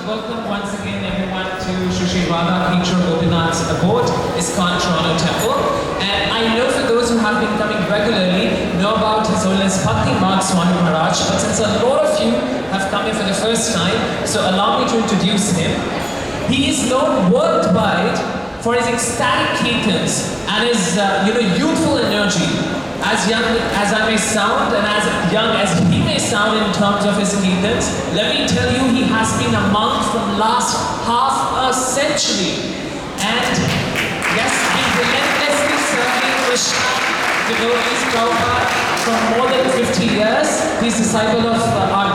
welcome once again everyone to Shri Radha Kinshore Gopinath's abode, Iskcon Toronto Temple. And I know for those who have been coming regularly know about His Holiness Bhaktimarga Swami Maharaj, but since a lot of you have come here for the first time, so allow me to introduce him. He is known worldwide for his ecstatic kirtans and his youthful energy. As young as I may sound and as young as he may sound in terms of his kirtans, let me tell you, he has been a monk from last half a century. And yes, he's relentlessly serving Krishna, devotees, Prabhupada for more than 50 years. He's disciple of our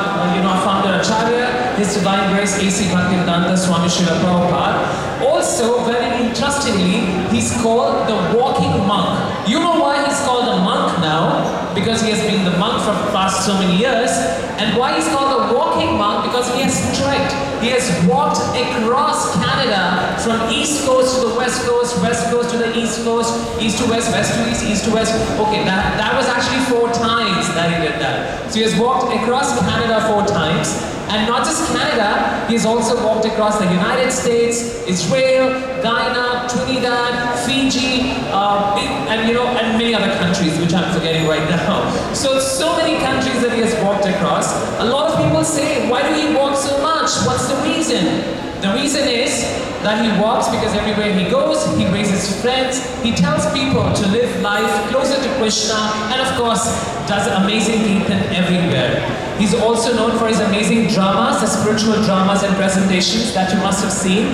founder Acharya, His Divine Grace H.H.Bhaktimarga Swami Srila Prabhupada. Also, very interestingly, he's called the walking monk. You know why he's called a monk now? Because he has been the monk for the past so many years. And why he's called a walking monk? Because he has trekked. He has walked across Canada from East Coast to the West Coast to the East Coast, East to West, West to East, East to West. Okay, that was actually 4 times that he did that. So he has walked across Canada 4 times. And not just Canada, he has also walked across the United States, Israel, Guyana, Trinidad, Fiji, and many other countries which I'm forgetting right now. So many countries that he has walked across. A lot of people say, why do he walk so much? What's the reason? The reason is that he walks because everywhere he goes, he raises friends, he tells people to live life closer to Krishna, and of course, does amazing kirtan everywhere. He's also known for his amazing dramas, the spiritual dramas and presentations that you must have seen.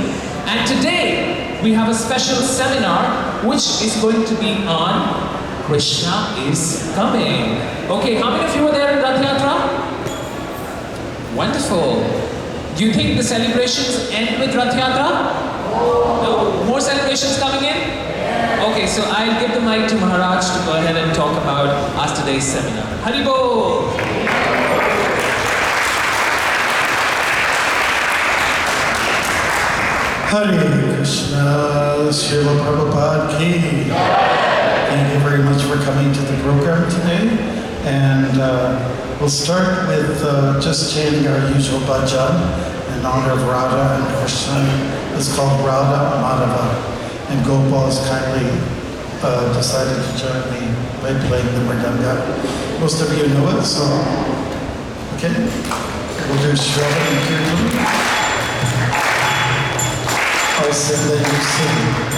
And today, we have a special seminar which is going to be on Krishna is coming. Okay, how many of you were there in Rath Yatra? Wonderful. Do you think the celebrations end with Rath Yatra? No. More celebrations coming in? Okay, so I'll give the mic to Maharaj to go ahead and talk about us today's seminar. Haribol! Hare Krishna, Srila Prabhupada ki. Thank you very much for coming to the program today. And we'll start with just chanting our usual bhajan in honor of Radha and Krishna. It's called Radha Madhava. And Gopal has kindly decided to join me by playing the mridanga. Most of you know it, so okay. We'll do Shravan and Kirtan. I said that you sing.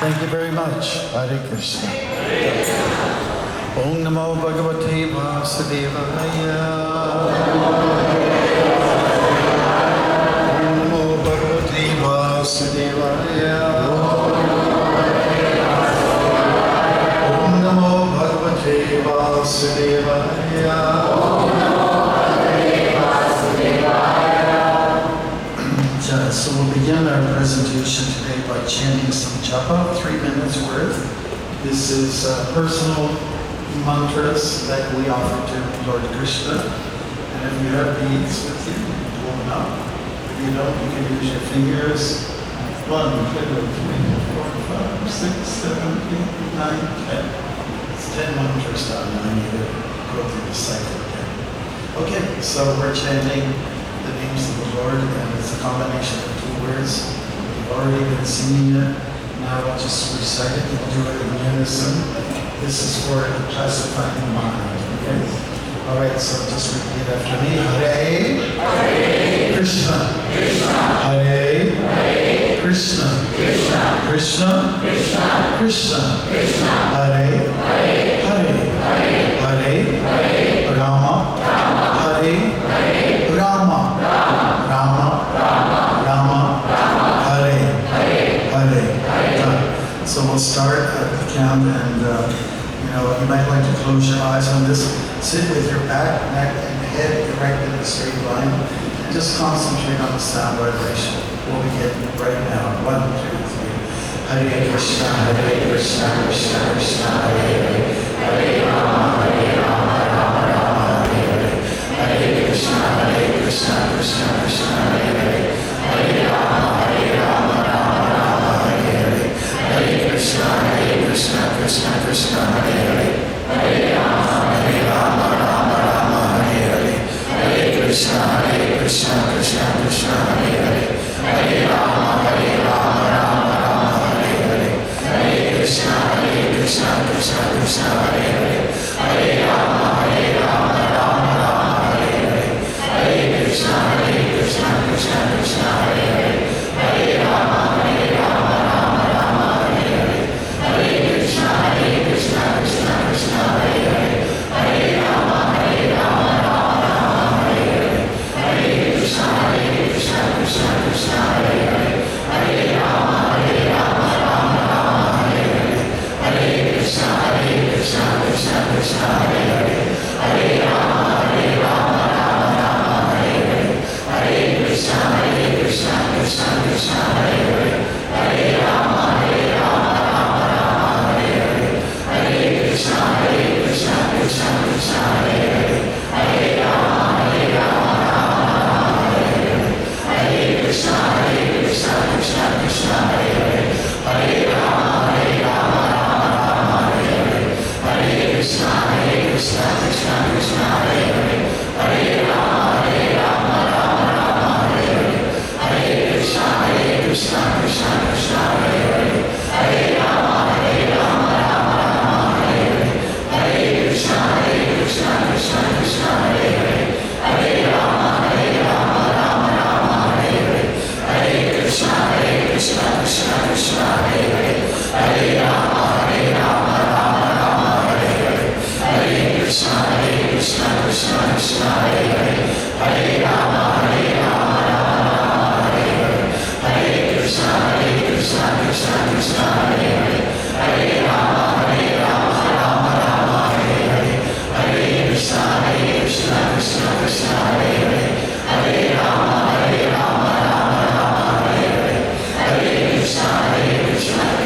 Thank you very much. Hare Krishna. Om Namo Bhagavate Vasudevaya. Om Namo Bhagavate Vasudevaya. Om Namo Bhagavate Vasudevaya. So we'll begin our presentation today by chanting some japa, 3 minutes worth. This is personal mantras that we offer to Lord Krishna. And if you have beads with you, pull them out. If you don't, you can use your fingers. 1, 2, 3, 4, 5, 6, 7, 8, 9, 10. It's 10 mantras down, and then you go through the cycle again. Okay, so we're chanting the names of the Lord, and it's a combination of 2 words. We've already been singing it. Now I'll just recite it. We'll do it in unison. This is for classifying the mind. Okay? All right, so just repeat after me. Hare, Hare Krishna, Krishna, Hare, Hare Krishna, Krishna, Krishna, Krishna, Krishna, Krishna, Hare, Hare, Hare, Hare, Hare, Rama, Rama, Hare, Hare, Rama, Rama, Rama, Rama, Rama, Hare, Hare, Hare. So we'll start at the count, and you might like to close your eyes on this. Sit with your back, neck, and head erected in a straight line, and just concentrate on the sound vibration. We'll begin right now. 1, 2, 3. Hare Krishna, Hare Krishna, Krishna Krishna, Hare Hare, Hare Rama, Rama, Rama, Hare Hare, Hare Krishna, Krishna Krishna, Hare Hare, Hare Rama, Rama, Hare Hare, Hare Krishna, Krishna Krishna, Hare Hare, Hare Rama, Rama, Hare Hare, Hare Krishna, Krishna Krishna, Hare Hare, Hare Rama, Rama, Hare Hare, Hare Krishna, Krishna Krishna, Hare Hare, Hare Rama, Rama, Hare Hare, Hare Krishna, Krishna Krishna, Hare Hare, Hare Rama, Rama, Hare Hare, Hare Krishna, Krishna Krishna, Hare Hare, Hare Rama, Rama, Hare Hare, Hare Krishna, Krishna Krishna, Hare Hare, Hare Rama, Rama, Hare Hare, Hare Krishna, Krishna Krishna, Hare Hare, Hare Rama, Rama, Hare Hare, Hare Krishna, Krishna Krishna, Hare Hare, Hare Rama, Rama, Hare Hare, Hare Krishna, Krishna Krishna, Hare Hare, Hare Rama, Rama, Hare Hare, Hare Krishna, Krishna, Hare Hare, Hare Rama, Rama, Hare Hare, Hare Krishna, Krishna Krishna, Hare Hare, Hare Rama, Rama, Hare Hare, Hare Krishna, Krishna Krishna, Hare Hare, Hare Rama, Rama, Hare Hare, Hare Krishna, Krishna Krishna, Hare Hare, Hare Rama, Rama, Hare Hare, Hare Krishna, Krishna Krishna, Hare Hare, Hare Rama, Rama, Hare Hare, Hare Krishna, Krishna Krishna, Hare Hare, Hare Rama, Rama, Hare Hare, Hare Krishna, Krishna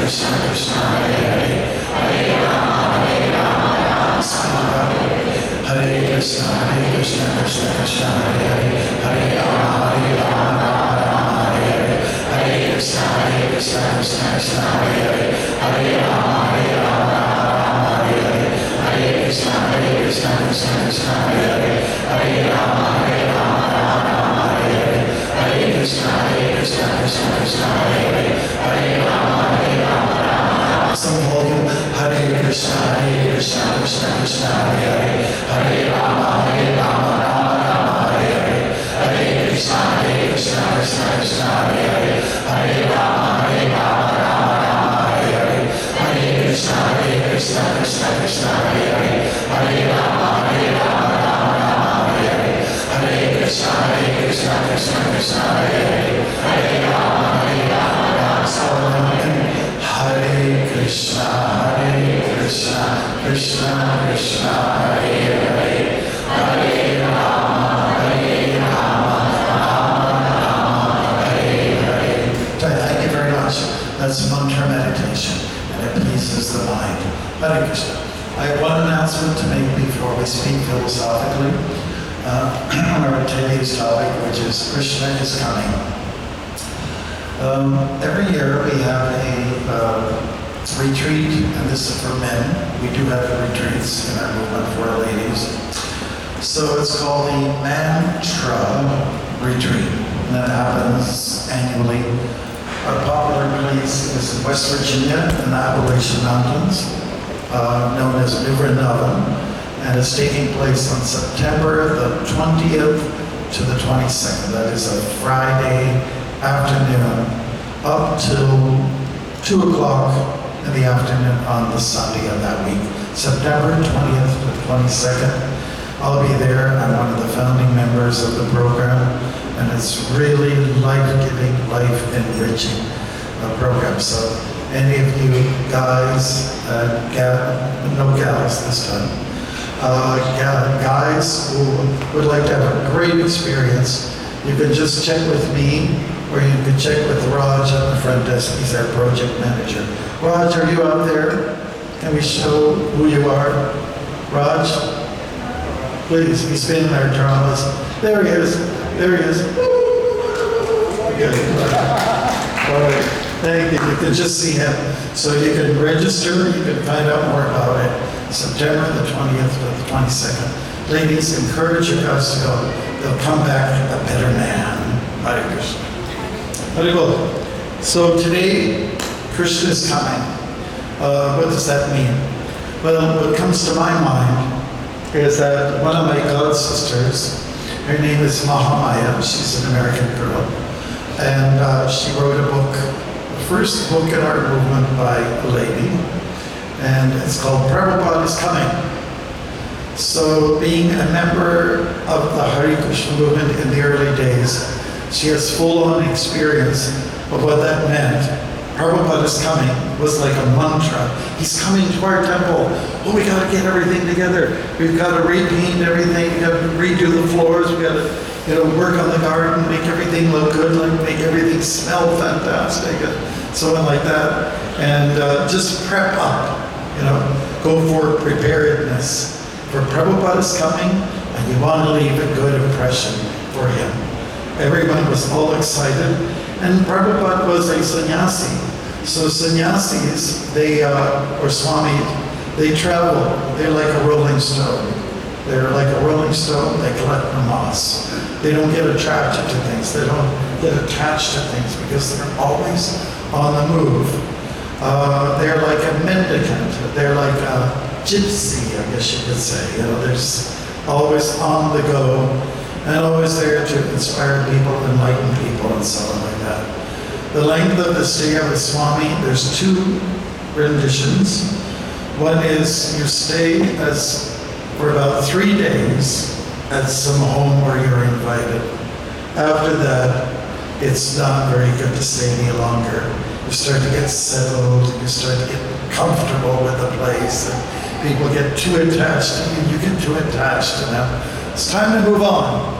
Krishna, Krishna, Hare Hare, Hare Rama, Hare Krishna, Krishna, Krishna, Hare Hare, Hare Rama, Rama, Rama, Hare Hare, Hare Krishna, Krishna, Krishna, Hare Hare, Hare Rama, Rama, Rama, Hare Hare, Hare Krishna, Krishna, Krishna, Hare Hare, Hare Rama, Rama, Rama, Hare Hare, Hare Krishna, Krishna, Krishna, Hare Hare, Hare Rama, Rama, Rama. Some volume. Hare Krishna, Krishna, Krishna, Hare Hare, Hare Rama, Rama, Rama, Hare Hare, Hare Krishna, Krishna, Krishna, Hare Hare, Hare Rama, Rama, Rama, Hare Hare, Hare Krishna, Krishna, Krishna, Hare Hare, Hare Rama, Rama, Rama, Hare Hare, Hare Krishna, Krishna, Krishna, Hare Hare, Hare Rama, Rama, Rama, Hare Krishna, Krishna, Krishna, Hare Hare, Hare Rama, Rama, Rama, Hare Hare. Thank you very much. That's mantra meditation, and it pleases the mind. Hare Krishna. I have one announcement to make before we speak philosophically on our today's topic, which is Krishna is coming. Every year we have a retreat, and this is for men. We do have retreats in our movement for our ladies. So it's called the Mantra Retreat, and that happens annually. Our popular place is in West Virginia in the Appalachian Mountains, known as New Vrindavan, and it's taking place on September the 20th to the 22nd. That is a Friday afternoon up till 2 o'clock in the afternoon on the Sunday of that week. September 20th to 22nd. I'll be there. I'm one of the founding members of the program, and it's really life-giving, life-enriching program. So any of you guys, no gals this time, guys who would like to have a great experience, you can just check with me, or you can check with Raj at the front desk. He's our project manager. Raj, are you out there? Can we show who you are? Raj? Please, he's been in our dramas. There he is. There he is. Good. All right. Thank you. You can just see him. So you can register. You can find out more about it. September the 20th to the 22nd. Ladies, encourage your guys to go. They'll come back a better man. Hare Krishna. Hare Krishna. So today, Krishna is coming. What does that mean? Well, what comes to my mind is that one of my god sisters, her name is Mahamaya, she's an American girl, and she wrote a book, the first book in our movement by a lady, and it's called Prabhupada is Coming. So being a member of the Hare Krishna movement in the early days, she has full-on experience of what that meant. Prabhupada is coming was like a mantra. He's coming to our temple. Oh, we got to get everything together. We've got to repaint everything. We've got to redo the floors. We've got to, work on the garden, make everything look good, make everything smell fantastic, and so on like that. And just prep up, go for preparedness. For Prabhupada is coming, and you want to leave a good impression for him. Everyone was all excited. And Prabhupada was a sannyasi. So sannyasis, or Swami, they travel. They're like a rolling stone. They're like a rolling stone. They collect the moss. They don't get attracted to things. They don't get attached to things because they're always on the move. They're like a mendicant. They're like a gypsy, I guess you could say. They're just always on the go, and always there to inspire people, enlighten people, and so on like that. The length of the stay of a Swami, there's 2 renditions. One is you stay for about 3 days at some home where you're invited. After that, it's not very good to stay any longer. You start to get settled, you start to get comfortable with the place, and people get too attached to you, you get too attached to them. It's time to move on.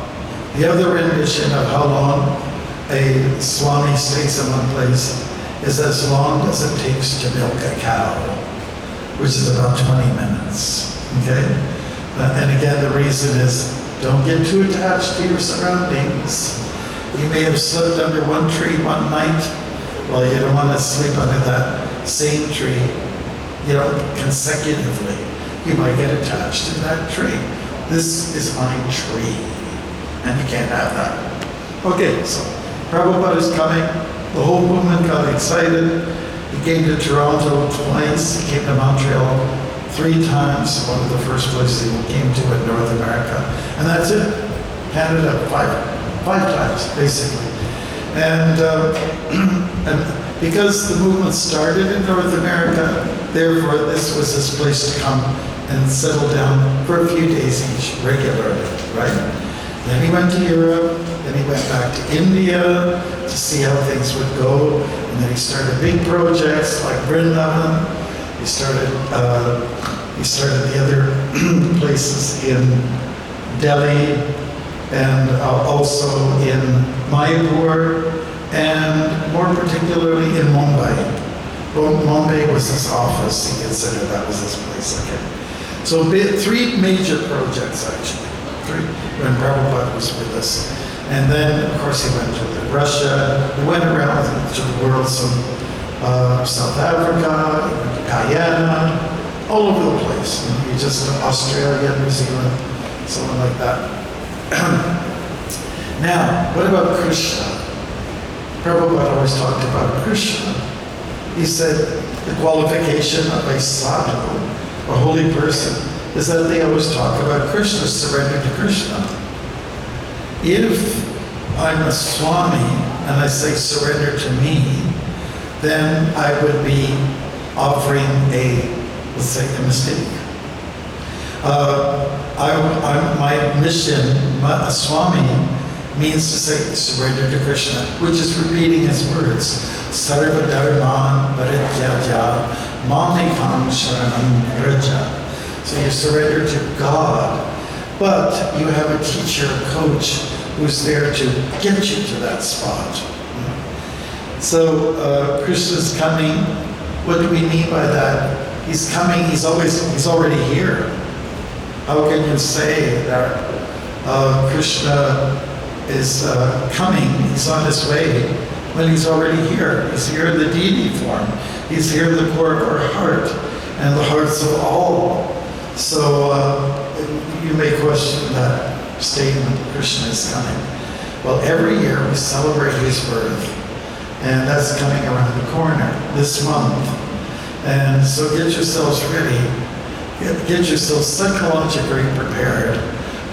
The other rendition of how long a Swami stays in one place is as long as it takes to milk a cow, which is about 20 minutes, okay? And again, the reason is don't get too attached to your surroundings. You may have slept under one tree one night. Well, you don't want to sleep under that same tree, consecutively. You might get attached to that tree. This is my tree, and you can't have that. Okay, so Prabhupada is coming. The whole movement got excited. He came to Toronto twice. He came to Montreal 3 times. One of the first places he came to in North America. And that's it. Canada, five times, basically. And because the movement started in North America, therefore this was his place to come and settle down for a few days each, regularly, right? Then he went to Europe, then he went back to India to see how things would go, and then he started big projects like Vrindavan. He started the other places in Delhi and also in Mayapur, and more particularly in Mumbai. Mumbai was his office. He considered that was his place. Okay. So 3 major projects, actually, 3, when Prabhupada was with us. And then, of course, he went to Russia. He went around to the world, some South Africa, he went to Guyana, all over the place. He just Australia, New Zealand, something like that. Now, what about Krishna? Prabhupada always talked about Krishna. He said the qualification of a sadhu, a holy person, is that they always talk about Krishna, surrender to Krishna. If I'm a Swami and I say surrender to me, then I would be offering let's say, a mistake. My mission, a Swami, means to say surrender to Krishna, which is repeating his words. Sarva dharman parityaja mamekam sharanam vraja. So you surrender to God, but you have a teacher, a coach, who's there to get you to that spot. So Krishna's coming. What do we mean by that? He's coming, he's already here. How can you say that Krishna is coming, he's on his way, when he's already here? He's here in the deity form. He's here in the core of our heart and the hearts of all. So you may question that statement, Krishna is coming. Well, every year we celebrate his birth, and that's coming around the corner this month. And so get yourselves ready, get yourselves psychologically prepared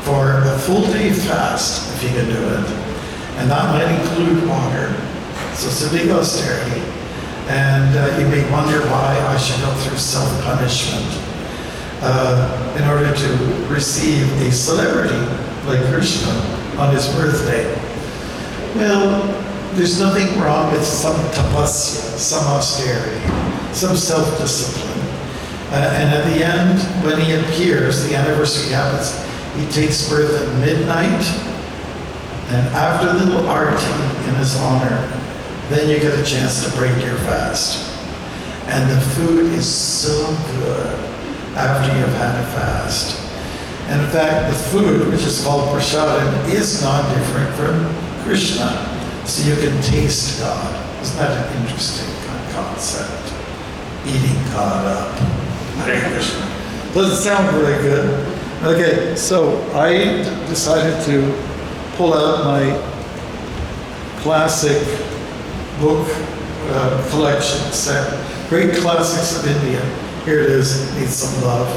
for a full day fast, if you can do it. And that might include water. So it's a big austerity. And you may wonder why I should go through self-punishment in order to receive a celebrity like Krishna on his birthday. Well, there's nothing wrong with some tapasya, some austerity, some self-discipline. And at the end, when he appears, the anniversary happens, he takes birth at midnight, and after the little arti in his honor, then you get a chance to break your fast. And the food is so good after you've had a fast. And in fact, the food, which is called prasadam, is not different from Krishna. So you can taste God. Isn't that an interesting concept? Eating God up. Hare Krishna. Doesn't sound very good. Okay, so I decided to pull out my classic book collection set. Great classics of India. Here it is. Needs some love.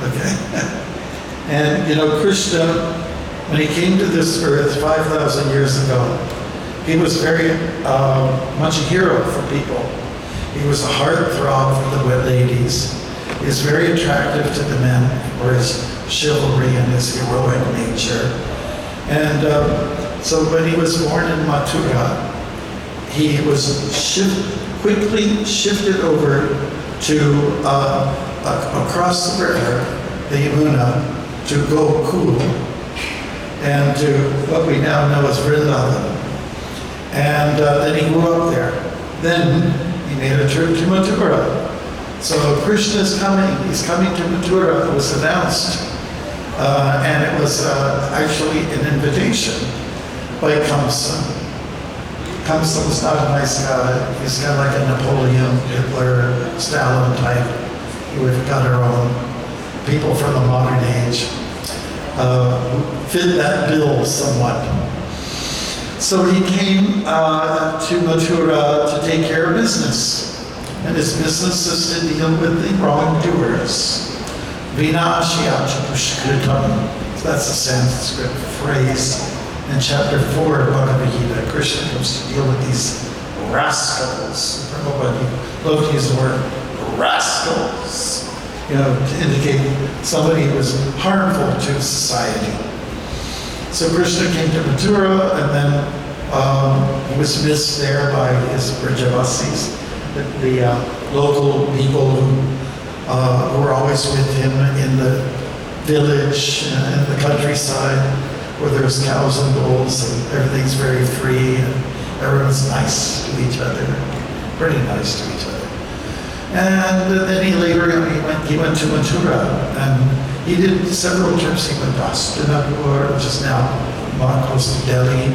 Okay. And Krishna, when he came to this earth 5,000 years ago, he was very much a hero for people. He was a heartthrob for the ladies. He was very attractive to the men for his chivalry and his heroic nature. And so when he was born in Mathura, he was quickly shifted over to across the river, the Yamuna, to Gokul, and to what we now know as Vrindavan. And then he grew up there. Then he made a trip to Mathura. So Krishna is coming. He's coming to Mathura. It was announced. And it was actually an invitation by Kamsa. Kamsa was not a nice guy. He's kind of like a Napoleon, Hitler, Stalin type. We've got our own people from the modern age. Fit that bill somewhat. So he came to Mathura to take care of business. And his business is to deal with the wrongdoers. Vinashyacha pushkritam. That's a Sanskrit phrase. In chapter 4 of Bhagavad Gita, Krishna comes to deal with these rascals. Prabhupada loved to use the word rascals, to indicate somebody who was harmful to society. So Krishna came to Mathura, and then he was missed there by his Brajavasis, the local people who were always with him in the village and the countryside, where there's cows and bulls and everything's very free and everyone's nice to each other, pretty nice to each other. And then he went to Mathura, and he did several trips. He went to Hastinapur, which is now close to Delhi.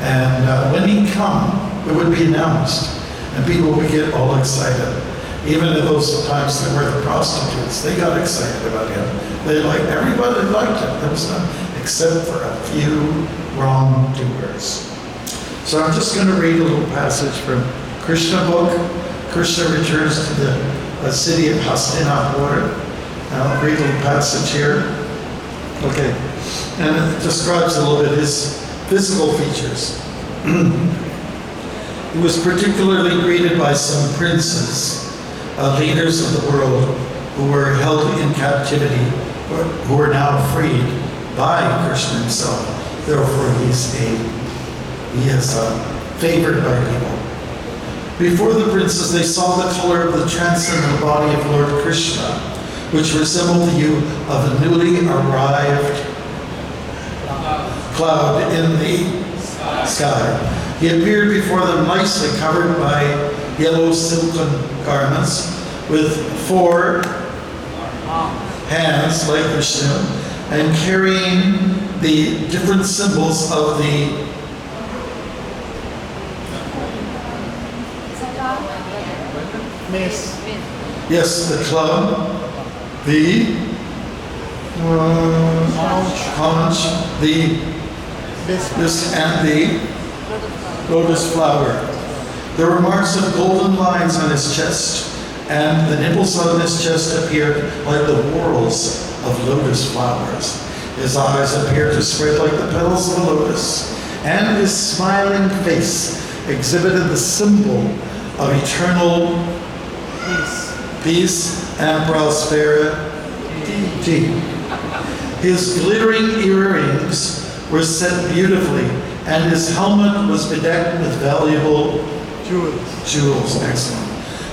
And when he'd come, it would be announced, and people would get all excited. Even at those times there were the prostitutes, they got excited about him. Everybody liked him. There was none, except for a few wrongdoers. So I'm just going to read a little passage from Krishna book. Krishna returns to the city of Hastinapur. I'll read a little passage here. Okay. And it describes a little bit his physical features. He was particularly greeted by some princes, leaders of the world, who were held in captivity, who are now freed by Krishna himself. Therefore, he is favored by people. Before the princes, they saw the color of the transcendental body of Lord Krishna, which resembled the hue of a newly arrived cloud in the sky. He appeared before them nicely covered by yellow silken garments, with 4 hands like Vishnu, and carrying the different symbols of the the club, the conch, this and the lotus flower. There were marks of golden lines on his chest, and the nipples on his chest appeared like the whorls of lotus flowers. His eyes appeared to spread like the petals of a lotus, and his smiling face exhibited the symbol of eternal peace and prosperity. His glittering earrings were set beautifully, and his helmet was bedecked with valuable jewels. Excellent.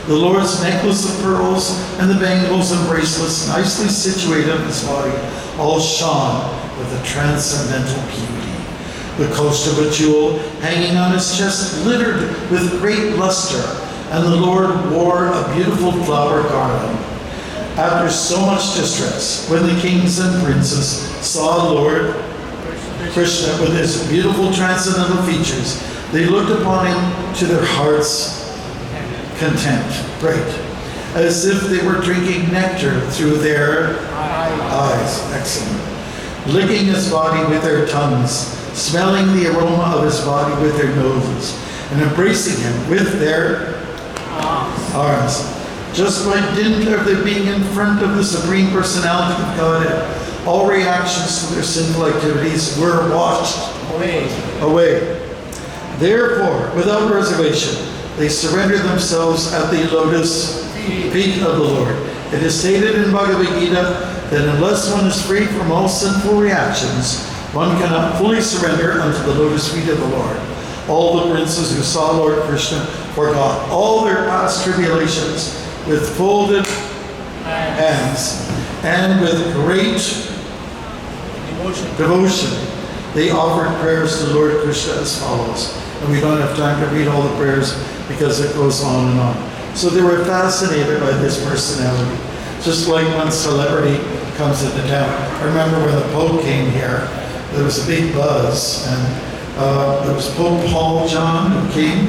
The Lord's necklace of pearls and the bangles and bracelets nicely situated on his body all shone with a transcendental beauty. The coast of a jewel hanging on his chest glittered with great luster, and the Lord wore a beautiful flower garland. After so much distress, when the kings and princes saw Lord Krishna with his beautiful transcendental features, they looked upon him to their hearts' content, as if they were drinking nectar through their eyes. Excellent. Licking his body with their tongues, smelling the aroma of his body with their noses, and embracing him with their arms. Just by dint of their being in front of the Supreme Personality of Godhead, all reactions to their sinful activities were washed away. Therefore, without reservation, they surrendered themselves at the lotus feet of the Lord. It is stated in Bhagavad Gita that unless one is free from all sinful reactions, one cannot fully surrender unto the lotus feet of the Lord. All the princes who saw Lord Krishna forgot all their past tribulations with folded hands and with great devotion. They offered prayers to Lord Krishna as follows. And we don't have time to read all the prayers, because it goes on and on. So they were fascinated by this personality. Just like when celebrity comes into town. I remember when the Pope came here, there was a big buzz, and there was Pope Paul John who came,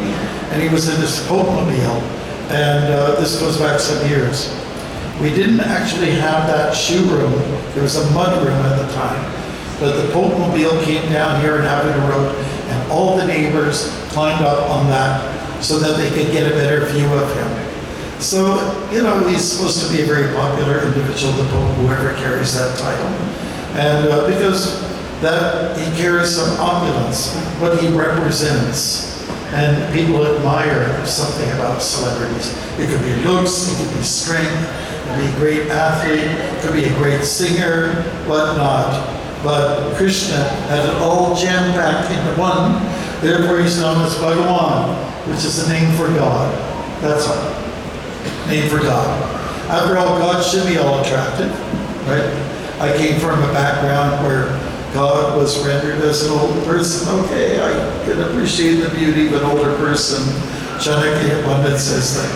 and he was in this Pope-mobile, and this goes back some years. We didn't actually have that shoe room. There was a mud room at the time. But the Pope-mobile came down here in Avenue Road, and all the neighbors climbed up on that so that they could get a better view of him. So, you know, he's supposed to be a very popular individual, the Pope, whoever carries that title. And because that he carries some opulence, what he represents. And people admire something about celebrities. It could be looks, it could be strength, it could be a great athlete, it could be a great singer, whatnot. But Krishna had it all jam-packed into one. Therefore he's known as Bhagawan, which is a name for God. That's all. Name for God. After all, God should be all attractive, right? I came from a background where God was rendered as an old person. Okay, I can appreciate the beauty of an older person. Chanakya Pandit says that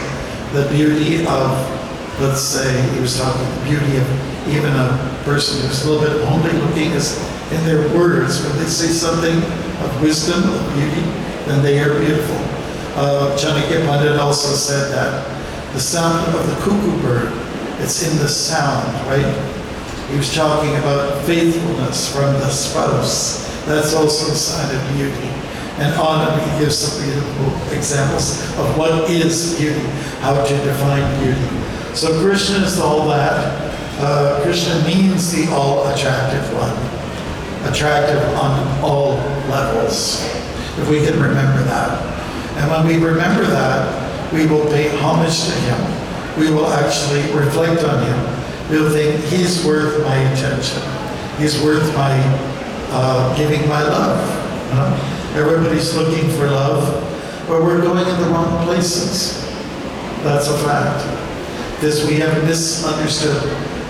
the beauty of, let's say, he was talking the beauty of even a person who's a little bit homely looking is in their words. When they say something of wisdom, of beauty, then they are beautiful. Chanakya Pandit also said that the sound of the cuckoo bird, it's in the sound, right? He was talking about faithfulness from the spouse. That's also a sign of beauty. And on he gives some beautiful examples of what is beauty, how to define beauty. So Krishna is all that. Krishna means the all-attractive one. Attractive on all levels, if we can remember that. And when we remember that, we will pay homage to him. We will actually reflect on him. We'll think he's worth my attention. He's worth my giving my love. You know? Everybody's looking for love, but we're going in the wrong places. That's a fact. Because we have misunderstood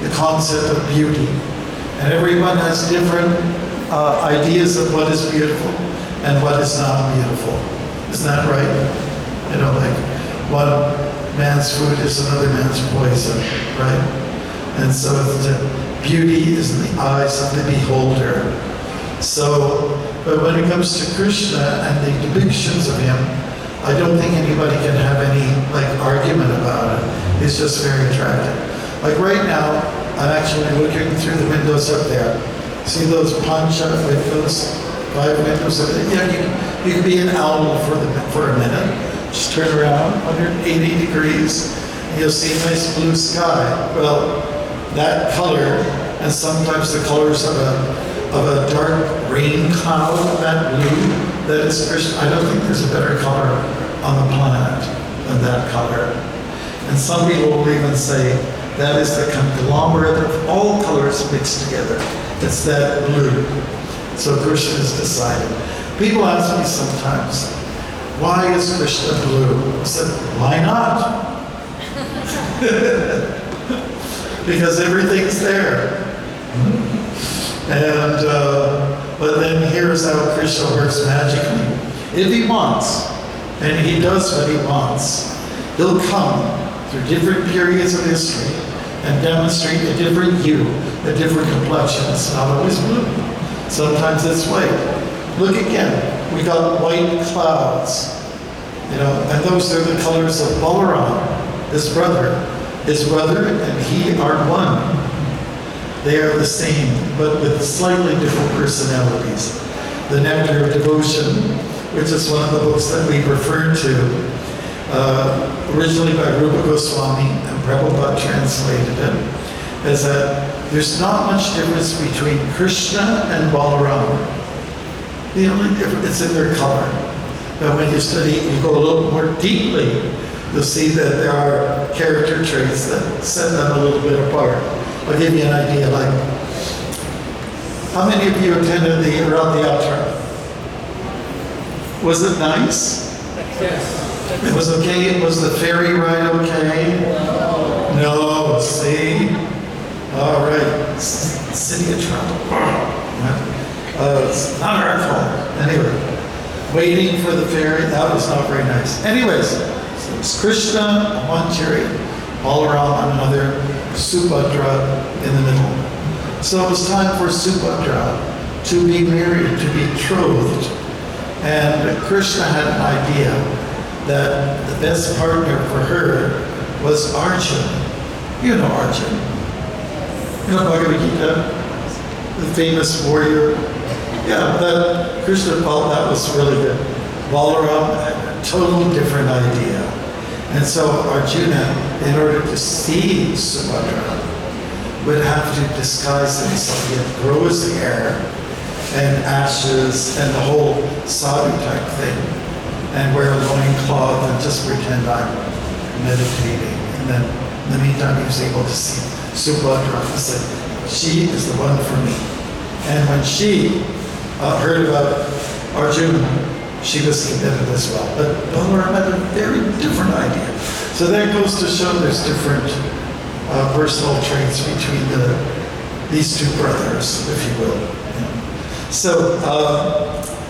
the concept of beauty. And everyone has different ideas of what is beautiful and what is not beautiful. Isn't that right? You know, like one man's food is another man's poison, right? And so the beauty is in the eyes of the beholder. So, but when it comes to Krishna and the depictions of him, I don't think anybody can have any argument about it. He's just very attractive. Like right now, I'm actually looking through the windows up there. See those pancha windows? 5 windows up there? Yeah, you can be an owl for a minute. Just turn around, 180 degrees, and you'll see a nice blue sky. Well, that color, and sometimes the colors of a dark rain cloud, that blue, that is Krishna. I don't think there's a better color on the planet than that color. And some people will even say that is the conglomerate of all colors mixed together. It's that blue. So Krishna is decided. People ask me sometimes, why is Krishna blue? I said, why not? Because everything's there. And, but then here's how Krishna works magically. If he wants, and he does what he wants, he'll come through different periods of history and demonstrate a different hue, a different complexion. It's not always blue. Sometimes it's white. Look again. We got white clouds, you know, and those are the colors of Balaram, his brother. His brother and he are one. They are the same, but with slightly different personalities. The Nectar of Devotion, which is one of the books that we referred to, originally by Rupa Goswami, and Prabhupada translated it, is that there's not much difference between Krishna and Balaram. The only difference is in their color. But when you study, you go a little more deeply, you'll see that there are character traits that set them a little bit apart. I'll give you an idea, like, how many of you attended the Rath Yatra? Was it nice? Yes. It was okay? Was the ferry ride okay? No, see? All right, City of Toronto. It's not our fault. Anyway, waiting for the ferry. That was not very nice. Anyways, so it's Krishna on one chariot, Balaram on another, Subhadra in the middle. So it was time for Subhadra to be married, to be betrothed. And Krishna had an idea that the best partner for her was Arjun. You know Arjun. You know Bhagavad Gita, the famous warrior. Yeah, that Krishna felt that was really good. Balaram had a totally different idea. And so Arjuna, in order to see Subhadra, would have to disguise himself. He'd grow his hair and ashes and the whole sadhu type thing, and wear a loincloth and just pretend I'm meditating. And then in the meantime, he was able to see Subhadra and said, she is the one for me. And when she heard about Arjuna, she was committed as well. But Balaram had a very different idea. So that goes to show there's different personal traits between these two brothers, if you will. So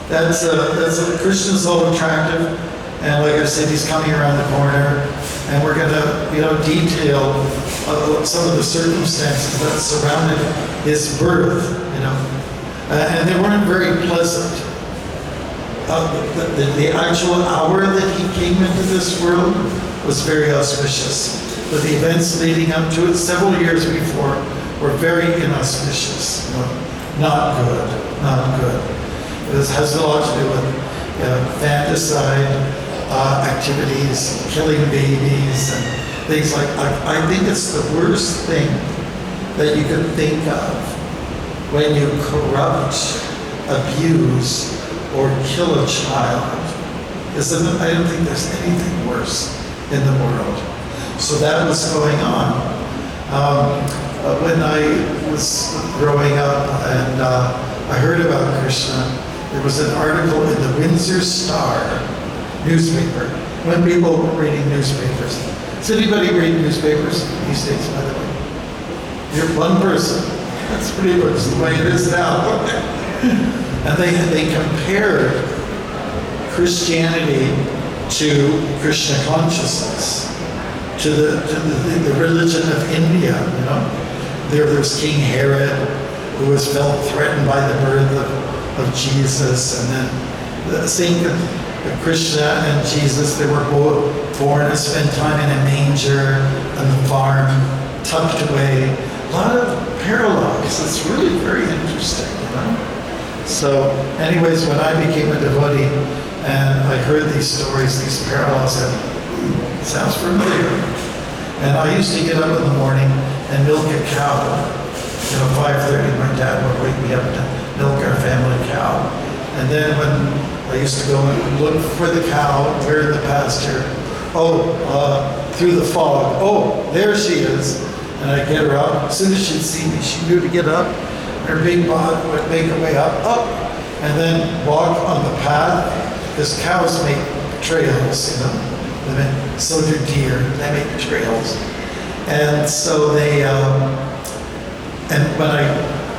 that's Krishna's all attractive, and like I said, he's coming around the corner, and we're gonna detail some of the circumstances that surrounded his birth, and they weren't very pleasant. The actual hour that he came into this world was very auspicious, but the events leading up to it, several years before, were very inauspicious. Not good. It has a lot to do with fanticide activities, killing babies, and things like that. I think it's the worst thing that you could think of when you corrupt, abuse, or kill a child. I don't think there's anything worse in the world. So that was going on. When I was growing up and I heard about Krishna, there was an article in the Windsor Star newspaper, when people were reading newspapers. Does anybody read newspapers these days, by the way? You're one person. That's pretty much the way it is now. And they compared Christianity to Krishna consciousness, to the religion of India, There was King Herod, who was felt threatened by the birth of Jesus, and then the same Krishna and Jesus, they were both born and spent time in a manger on the farm, tucked away. A lot of parallels. It's really very interesting, So anyways, when I became a devotee and I heard these stories, these parallels, sounds familiar. And I used to get up in the morning and milk a cow. 5:30, my dad would wake me up to milk our family cow. And then when I used to go and look for the cow, we're in the pasture, through the fog, there she is. And I'd get her up. As soon as she'd see me, she knew to get up. Her big body would make her way up, and then walk on the path, because cows make trails, so do deer, they make trails. And so they, and when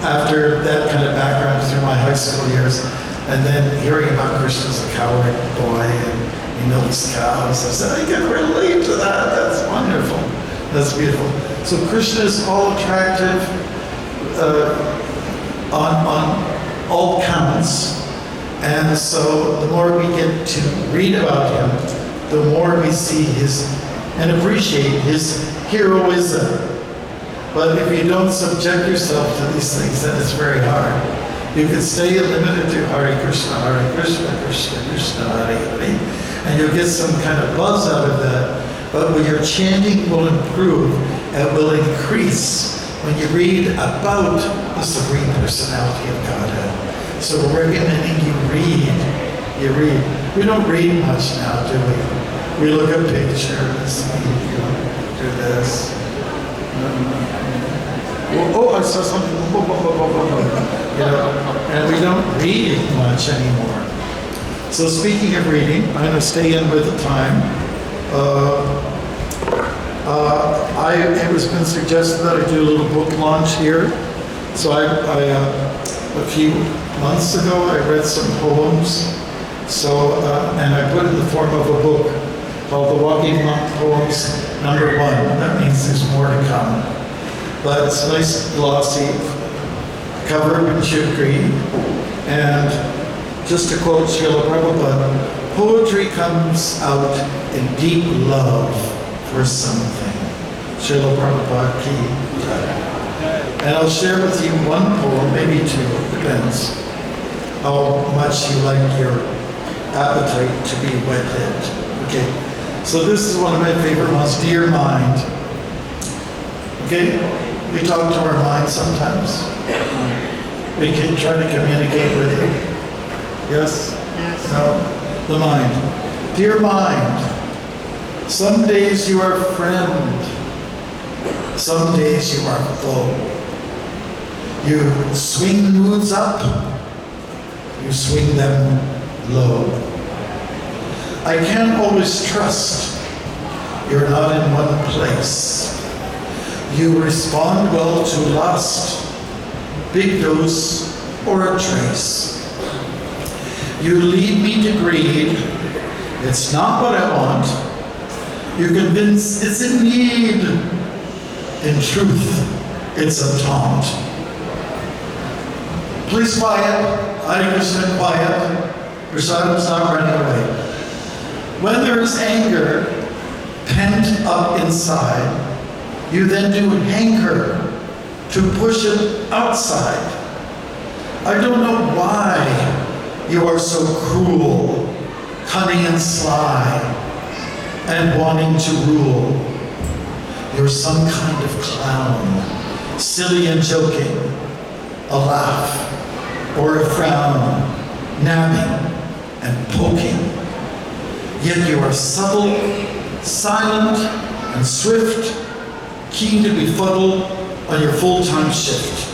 after that kind of background through my high school years, and then hearing about Krishna as a coward boy, and he milks cows, I said, I can relate to that, that's wonderful, that's beautiful. So Krishna is all attractive, on all counts, and so the more we get to read about him, the more we see and appreciate his heroism. But if you don't subject yourself to these things, then it's very hard. You can stay limited to Hare Krishna, Krishna Krishna, Hare Hare, and you'll get some kind of buzz out of that. But when your chanting will improve and will increase when you read about the Supreme Personality of Godhead. So we're recommending you read. We don't read much now, do we? We look at pictures, do this. I saw something, and we don't read much anymore. So speaking of reading, I'm going to stay in with the time. It has been suggested that I do a little book launch here. So a few months ago, I read some poems So, and I put it in the form of a book called The Walking Monk Poems #1. That means there's more to come. But it's nice, glossy, covered in chicory. And just to quote Srila Prabhupada, poetry comes out in deep love for something. Srila Prabhupada ki. And I'll share with you one poem, maybe two, depends how much you like your appetite to be whetted. Okay, so this is one of my favorite ones, Dear Mind. Okay, we talk to our mind sometimes. We can try to communicate with it. Yes? Yes. No? The mind. Dear mind, some days you are friend, some days you are foe. You swing moods up, you swing them low. I can't always trust you're not in one place. You respond well to lust, big dose or a trace. You lead me to greed, it's not what I want. You convince it's in need, in truth, it's a taunt. Please quiet, Hare Krishna, quiet. Prasadam's not running away. When there is anger pent up inside, you then do hanker to push it outside. I don't know why you are so cruel, cunning and sly, and wanting to rule. You're some kind of clown, silly and joking, a laugh or a frown, nabbing and poking. Yet you are subtle, silent, and swift, keen to befuddle on your full-time shift.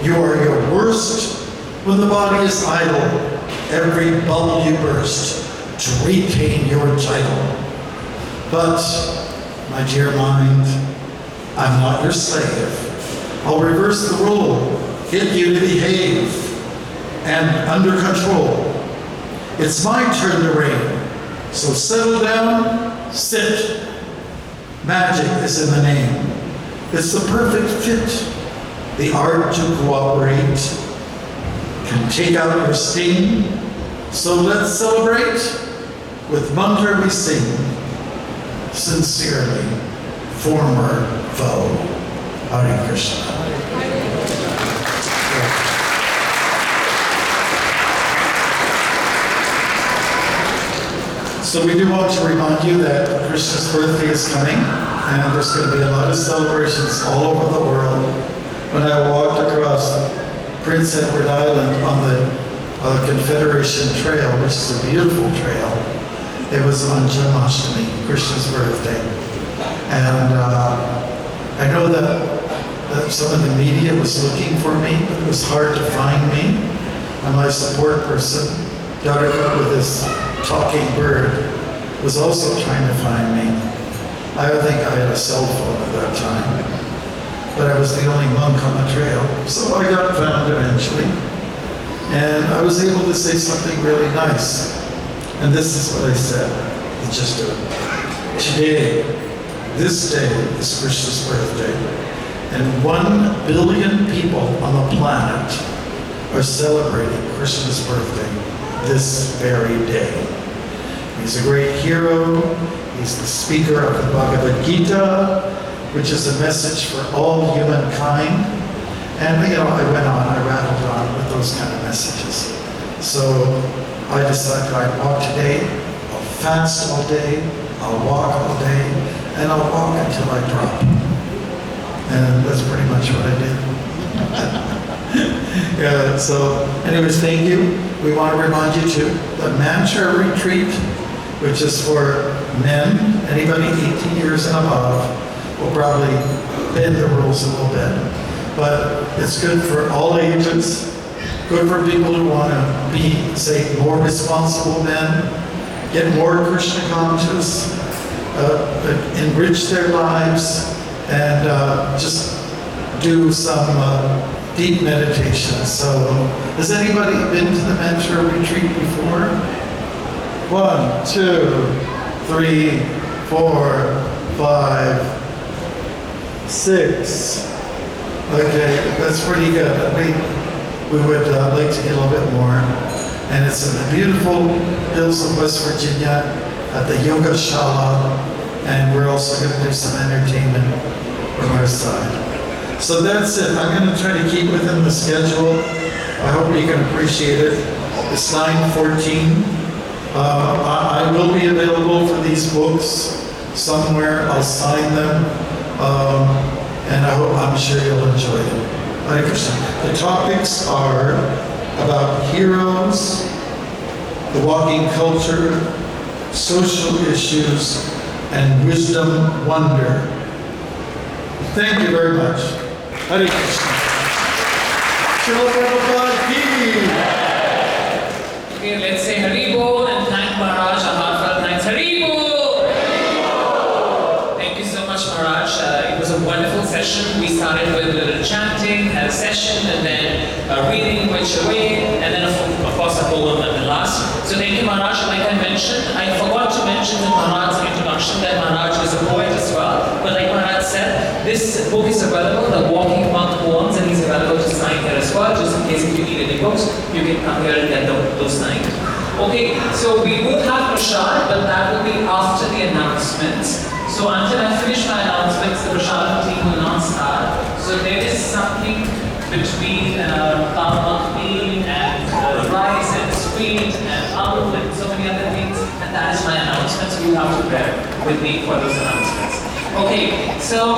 You are your worst when the body is idle, every bubble you burst to retain your title. But, my dear mind, I'm not your slave. I'll reverse the role, get you to behave, and under control. It's my turn to reign, so settle down, sit. Magic is in the name. It's the perfect fit. The art to cooperate can take out your sting. So let's celebrate. With mantra we sing. Sincerely, former foe. Hare Krishna. So we do want to remind you that Krishna's birthday is coming, and there's going to be a lot of celebrations all over the world. When I walked across Prince Edward Island on the Confederation Trail, which is a beautiful trail, it was on Janmashtami, Krishna's birthday. And I know that some of the media was looking for me, but it was hard to find me. And my support person, Darika, with his talking bird, was also trying to find me. I don't think I had a cell phone at that time, but I was the only monk on the trail, so I got found eventually. And I was able to say something really nice. And this is what I said. It's just today, this day is Krishna's birthday, and 1 billion people on the planet are celebrating Krishna's birthday this very day. He's a great hero. He's the speaker of the Bhagavad Gita, which is a message for all humankind. And I went on, I rattled on with those kind of messages. So I decided I'd walk today, I'll fast all day, I'll walk all day, and I'll walk until I drop. And that's pretty much what I did. Yeah, so anyways, thank you. We want to remind you too, the mantra retreat, which is for men, anybody 18 years and above, will probably bend the rules a little bit. But it's good for all ages, good for people who want to be, say, more responsible men, get more Krishna conscious, enrich their lives, and just do some deep meditation. So, has anybody been to the mantra retreat before? 1, 2, 3, 4, 5, 6. Okay, that's pretty good. We would like to get a little bit more. And it's in the beautiful hills of West Virginia at the Yoga Shala. And we're also going to do some entertainment from our side. So that's it. I'm going to try to keep within the schedule. I hope you can appreciate it. It's 9:14. I will be available for these books somewhere. I'll sign them. And I'm sure you'll enjoy them. Hare Krishna. The topics are about heroes, the walking culture, social issues, and wisdom wonder. Thank you very much. Hare Krishna. Srila Prabhupada ki. Okay, let's say Hari Bol and thank Maharaj. A heartfelt thanks. Hari Bol! Thank you so much, Maharaj. It was a wonderful session. We started with a little chanting, had a session, and then reading which way, and then of course a poem at the last. So thank you, Maharaj. Like I mentioned, I forgot to mention in Maharaj's introduction that Maharaj is a poet as well. But like Maharaj said, this book is available, the Walking Monk Poems, and he's available to sign here as well. Just in case if you need any books, you can come here and get those signed. Okay, so we will have prasad, but that will be after the announcements. So until I finish my announcements, the prasad team will not start. So there is something between Kalmakti and rice and sweet and almond and so many other things, and that is my announcements. You have to bear with me for those announcements. Okay, so